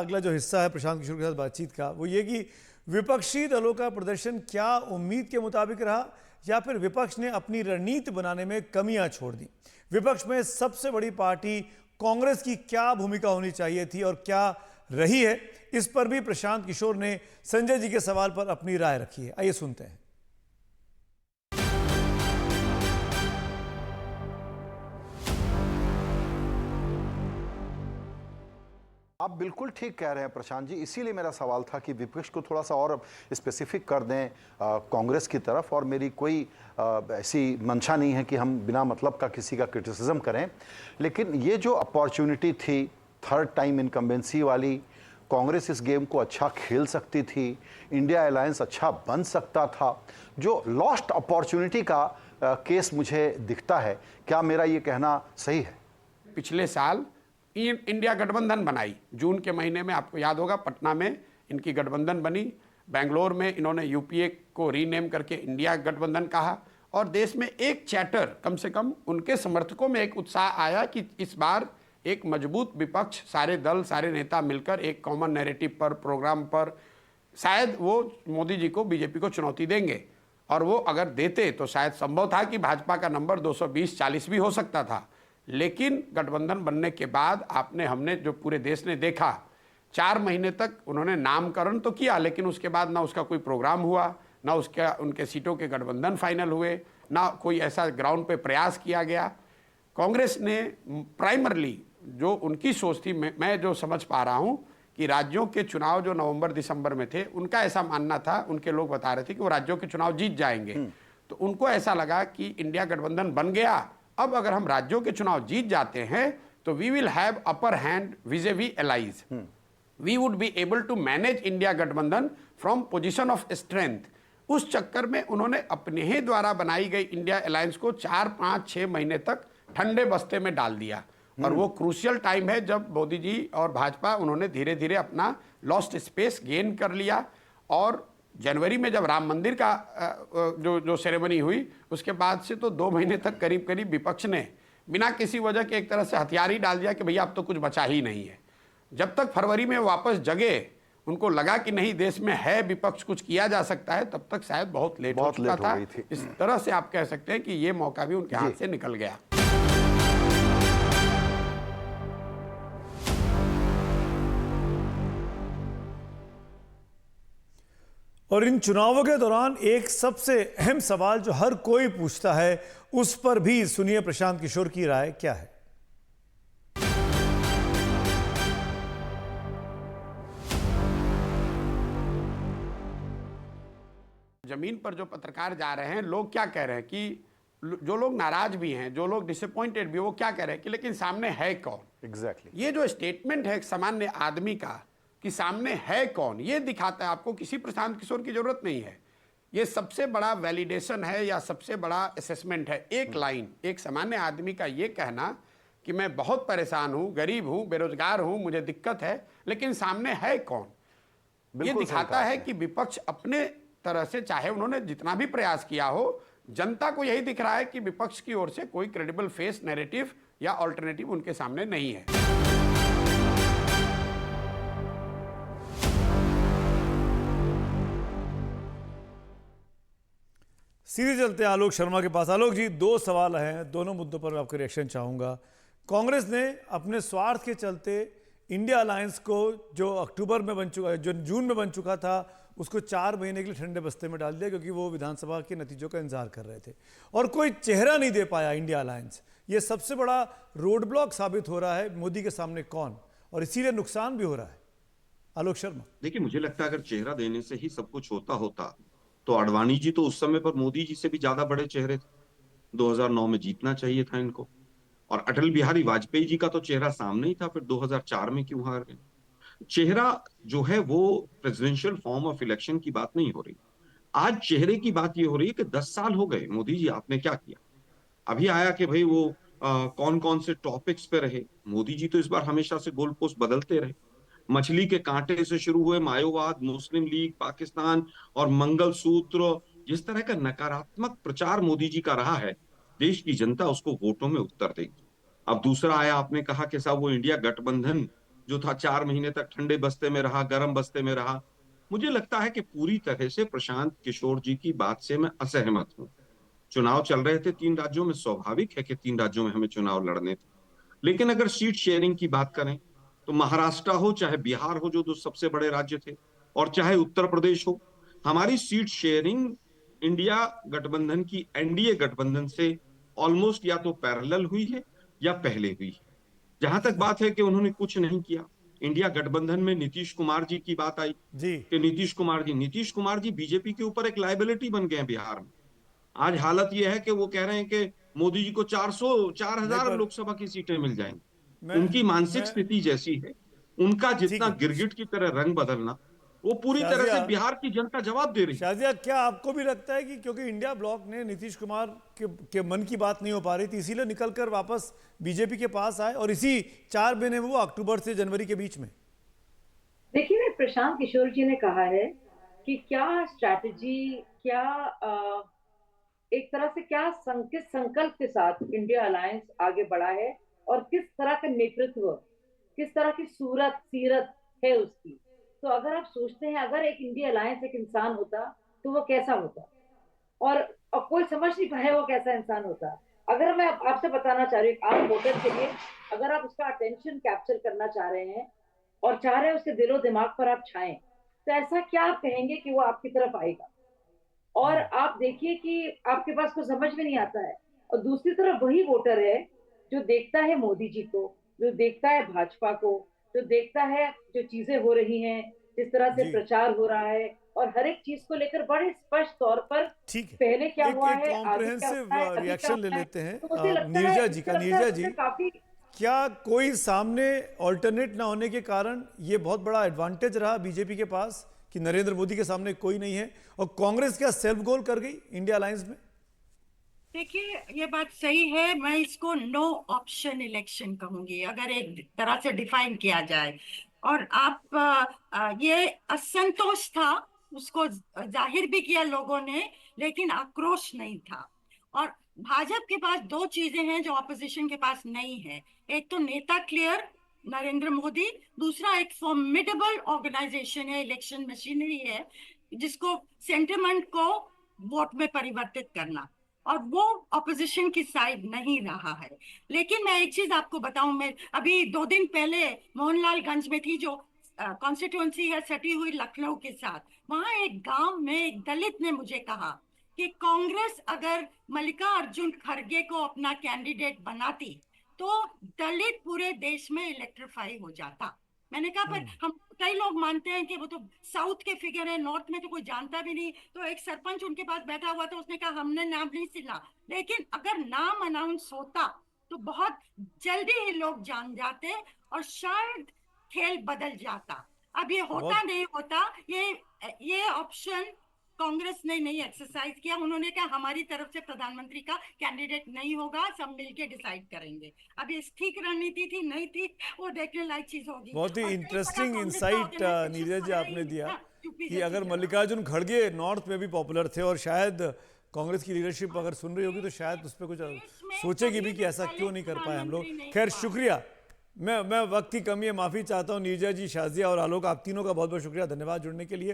अगला जो हिस्सा है प्रशांत किशोर के साथ बातचीत का वो ये कि विपक्षी दलों का प्रदर्शन क्या उम्मीद के मुताबिक रहा या फिर विपक्ष ने अपनी रणनीति बनाने में कमियां छोड़ दी। विपक्ष में सबसे बड़ी पार्टी कांग्रेस की क्या भूमिका होनी चाहिए थी और क्या रही है, इस पर भी प्रशांत किशोर ने संजय जी के सवाल पर अपनी राय रखी है। आइए सुनते हैं। आप बिल्कुल ठीक कह रहे हैं प्रशांत जी, इसीलिए मेरा सवाल था कि विपक्ष को थोड़ा सा और स्पेसिफिक कर दें कांग्रेस की तरफ। और मेरी कोई ऐसी मंशा नहीं है कि हम बिना मतलब का किसी का क्रिटिसिज्म करें, लेकिन ये जो अपॉर्चुनिटी थी थर्ड टाइम इनकम्बेंसी वाली, कांग्रेस इस गेम को अच्छा खेल सकती थी, इंडिया अलायंस अच्छा बन सकता था, जो लॉस्ट अपॉर्चुनिटी का केस मुझे दिखता है। क्या मेरा ये कहना सही है? पिछले साल इंडिया गठबंधन बनाई जून के महीने में, आपको याद होगा पटना में इनकी गठबंधन बनी, बेंगलोर में इन्होंने यूपीए को रीनेम करके इंडिया गठबंधन कहा और देश में एक चैटर, कम से कम उनके समर्थकों में एक उत्साह आया कि इस बार एक मजबूत विपक्ष, सारे दल सारे नेता मिलकर एक कॉमन नैरेटिव पर, प्रोग्राम पर शायद वो मोदी जी को, बीजेपी को चुनौती देंगे। और वो अगर देते तो शायद संभव था कि भाजपा का नंबर 220-40 भी हो सकता था। लेकिन गठबंधन बनने के बाद हमने जो पूरे देश ने देखा, 4 महीने तक उन्होंने नामकरण तो किया, लेकिन उसके बाद ना उसका कोई प्रोग्राम हुआ, ना उनके सीटों के गठबंधन फाइनल हुए, ना कोई ऐसा ग्राउंड पे प्रयास किया गया। कांग्रेस ने प्राइमरली जो उनकी सोच थी, मैं जो समझ पा रहा हूं कि राज्यों के चुनाव जो नवंबर दिसंबर में थे, उनका ऐसा मानना था, उनके लोग बता रहे थे कि वो राज्यों के चुनाव जीत जाएंगे। तो उनको ऐसा लगा कि इंडिया गठबंधन बन गया, अब अगर हम राज्यों के चुनाव जीत जाते हैं तो we will have upper hand vis a vis allies, we would be able to manage India गठबंधन फ्रॉम पोजीशन ऑफ स्ट्रेंथ। उस चक्कर में उन्होंने अपने ही द्वारा बनाई गई इंडिया अलायंस को 4, 5, 6 महीने तक ठंडे बस्ते में डाल दिया। और वो क्रूशियल टाइम है जब मोदी जी और भाजपा उन्होंने धीरे धीरे अपना लॉस्ट स्पेस गेन कर लिया। और जनवरी में जब राम मंदिर का जो सेरेमनी हुई, उसके बाद से तो 2 महीने तक करीब करीब विपक्ष ने बिना किसी वजह के एक तरह से हथियार ही डाल दिया कि भैया अब तो कुछ बचा ही नहीं है। जब तक फरवरी में वापस जगे, उनको लगा कि नहीं देश में है विपक्ष, कुछ किया जा सकता है, तब तक शायद बहुत लेट हो चुका था। इस तरह से आप कह सकते हैं कि ये मौका भी उनके हाथ से निकल गया। और इन चुनावों के दौरान एक सबसे अहम सवाल जो हर कोई पूछता है, उस पर भी सुनिए प्रशांत किशोर की राय क्या है। जमीन पर जो पत्रकार जा रहे हैं, लोग क्या कह रहे हैं कि जो लोग नाराज भी हैं, जो लोग डिसअपॉइंटेड भी, वो क्या कह रहे हैं कि लेकिन सामने है कौन। एग्जैक्टली ये जो स्टेटमेंट है एक सामान्य आदमी का कि सामने है कौन, ये दिखाता है आपको किसी प्रशांत किशोर की जरूरत नहीं है। ये सबसे बड़ा वैलिडेशन है या सबसे बड़ा असेसमेंट है। एक लाइन, एक सामान्य आदमी का ये कहना कि मैं बहुत परेशान हूं, गरीब हूं, बेरोजगार हूं, मुझे दिक्कत है, लेकिन सामने है कौन, ये दिखाता है कि विपक्ष अपने तरह से, चाहे उन्होंने जितना भी प्रयास किया हो, जनता को यही दिख रहा है कि विपक्ष की ओर से कोई क्रेडिबल फेस, नैरेटिव या ऑल्टरनेटिव उनके सामने नहीं है। सीधे चलते हैं आलोक शर्मा के पास। आलोक जी, 2 सवाल हैं, दोनों मुद्दों पर मैं आपका रिएक्शन चाहूंगा। कांग्रेस ने अपने स्वार्थ के चलते इंडिया अलायंस को, जो अक्टूबर में बन चुका, जो जून में बन चुका था, उसको 4 महीने के लिए ठंडे बस्ते में डाल दिया, क्योंकि वो विधानसभा के नतीजों का इंतजार कर रहे थे और कोई चेहरा नहीं दे पाया इंडिया अलायंस। ये सबसे बड़ा रोड ब्लॉक साबित हो रहा है मोदी के सामने कौन, और इसीलिए नुकसान भी हो रहा है। आलोक शर्मा, देखिए, मुझे लगता है अगर चेहरा देने से ही सब कुछ होता तो अडवाणी जी तो उस समय पर मोदी जी से भी ज्यादा बड़े चेहरे थे। 2009 में जीतना चाहिए था इनको। और अटल बिहारी वाजपेयी जी का तो चेहरा सामने ही था, फिर 2004 में क्यों हार गए। चेहरा जो है वो प्रेसिडेंशियल फॉर्म ऑफ इलेक्शन की बात नहीं हो रही। आज चेहरे की बात ये हो रही है कि 10 साल हो गए, मोदी जी आपने क्या किया। अभी आया कि भाई वो कौन कौन से टॉपिक्स पे रहे। मोदी जी तो इस बार हमेशा से गोल पोस्ट बदलते रहे। मछली के कांटे से शुरू हुए मायोवाद, मुस्लिम लीग, पाकिस्तान और मंगलसूत्र, जिस तरह का नकारात्मक प्रचार मोदी जी का रहा है, देश की जनता उसको वोटों में उत्तर देगी। अब दूसरा आया, आपने कहा कि साहब वो इंडिया गठबंधन जो था 4 महीने तक ठंडे बस्ते में रहा, गर्म बस्ते में रहा। मुझे लगता है कि पूरी तरह से प्रशांत किशोर जी की बात से मैं असहमत हूं। चुनाव चल रहे थे 3 राज्यों में, स्वाभाविक है कि 3 राज्यों में हमें चुनाव लड़ने थे। लेकिन अगर सीट शेयरिंग की बात करें तो महाराष्ट्र हो चाहे बिहार हो, जो दो सबसे बड़े राज्य थे, और चाहे उत्तर प्रदेश हो, हमारी सीट शेयरिंग इंडिया गठबंधन की एनडीए गठबंधन से ऑलमोस्ट या तो पैरेलल हुई है या पहले हुई है। जहां तक बात है कि उन्होंने कुछ नहीं किया, इंडिया गठबंधन में नीतीश कुमार जी की बात आई जी। कि नीतीश कुमार जी बीजेपी के ऊपर एक लाइबिलिटी बन गए हैं बिहार में। आज हालत यह है कि वो कह रहे हैं कि मोदी जी को 4,000 नहीं, पर लोकसभा की सीटें मिल जाएंगी। मैं उनकी मानसिक मैं स्थिति जैसी है, उनका ठीक जितना है। गिरगिट की तरह रंग बदलना, वो पूरी तरह शाजिया से बिहार की जनता जवाब दे रही है। शाजिया, क्या आपको भी लगता है कि क्योंकि इंडिया ब्लॉक ने नीतीश कुमार के मन की बात नहीं हो पा रही थी, इसीलिए निकलकर वापस बीजेपी के पास आए और इसी 4 महीने में वो अक्टूबर से जनवरी के बीच में? देखिए, प्रशांत किशोर जी ने कहा है कि क्या स्ट्रैटेजी, क्या एक तरह से क्या किस संकल्प के साथ इंडिया अलायंस आगे बढ़ा है और किस तरह का नेतृत्व, किस तरह की सूरत सीरत है उसकी। तो अगर आप सोचते हैं, अगर एक इंडिया अलायंस एक इंसान होता तो वो कैसा होता, और कोई समझ नहीं पाया वो कैसा इंसान होता। अगर मैं आपसे बताना चाह रही हूँ, आप वोटर के लिए अगर आप उसका अटेंशन कैप्चर करना चाह रहे हैं और चाह रहे हैं उसके दिलो दिमाग पर आप छाएं, तो ऐसा क्या आप कहेंगे कि वो आपकी तरफ आएगा? और आप देखिए कि आपके पास को समझ में नहीं आता है, और दूसरी तरफ वही वोटर है जो देखता है मोदी जी को, जो देखता है भाजपा को, जो देखता है जो चीजें हो रही हैं, जिस तरह से जी, प्रचार हो रहा है, और हर एक चीज को लेकर बड़े स्पष्ट तौर पर ठीक है। पहले क्या एक हुआ एक है, आगे क्या कॉम्प्रिहेंसिव होना है, अभी क्या रिएक्शन ले होना है। लेते हैं। तो मुझे लगता है, नीरजा जी का। नीरजा जी, उसमें काफी क्या कोई सामने ऑल्टरनेट ना होने के कारण ये बहुत बड़ा एडवांटेज रहा बीजेपी के पास कि नरेंद्र मोदी के सामने कोई नहीं है, और कांग्रेस क्या सेल्फ गोल कर गई इंडिया अलायंस में? देखिए, ये बात सही है। मैं इसको नो ऑप्शन इलेक्शन कहूंगी, अगर एक तरह से डिफाइन किया जाए। और आप ये असंतोष था, उसको जाहिर भी किया लोगों ने, लेकिन आक्रोश नहीं था। और भाजपा के पास दो चीजें हैं जो ऑपोजिशन के पास नहीं है। एक तो नेता क्लियर, नरेंद्र मोदी। दूसरा, एक फॉर्मिडेबल ऑर्गेनाइजेशन है, इलेक्शन मशीनरी है, जिसको सेंटिमेंट को वोट में परिवर्तित करना। और वो ऑपोजिशन की साइड नहीं रहा है। लेकिन मैं एक चीज आपको बताऊं, मैं अभी 2 दिन पहले मोहनलालगंज में थी, जो कॉन्स्टिट्यूंसी है सटी हुई लखनऊ के साथ। वहां एक गांव में एक दलित ने मुझे कहा कि कांग्रेस अगर मल्लिकार्जुन खड़गे को अपना कैंडिडेट बनाती तो दलित पूरे देश में इलेक्ट्रीफाई हो जाता। मैंने कहा, पर हम कई लोग मानते हैं कि वो तो साउथ के फिगर है, नॉर्थ में तो कोई जानता भी नहीं। तो एक सरपंच उनके पास बैठा हुआ था, उसने कहा हमने नाम नहीं सुना। लेकिन अगर नाम अनाउंस होता तो बहुत जल्दी ही लोग जान जाते और शायद खेल बदल जाता। अब ये होता बहुत नहीं होता। ये ऑप्शन कांग्रेस ने नहीं एक्सरसाइज किया। उन्होंने कहा हमारी तरफ से प्रधानमंत्री का कैंडिडेट नहीं होगा, सब मिलके डिसाइड करेंगे। अब ये ठीक रणनीति थी नहीं थी, वो देखने लायक चीज होगी। बहुत ही और कई इंटरेस्टिंग जगह कांग्रेस का इंसाइट organization नीरज जी बना ही आपने नहीं दिया था, यूपी कि जैसी अगर जगह। मल्लिकार्जुन खड़गे नॉर्थ में भी पॉपुलर थे, और शायद कांग्रेस की लीडरशिप अगर सुन रही होगी तो शायद उस पर कुछ देश में सोचेगी भी कभी कि ऐसा भी क्यों नहीं कर पाए हम लोग। प्रधानमंत्री नहीं खैर, हुआ। शुक्रिया। मैं वक्त की कमी है, माफ़ी चाहता हूँ। नीरजा जी, शाजिया और आलोक, आप तीनों का बहुत बहुत शुक्रिया, धन्यवाद जुड़ने के लिए।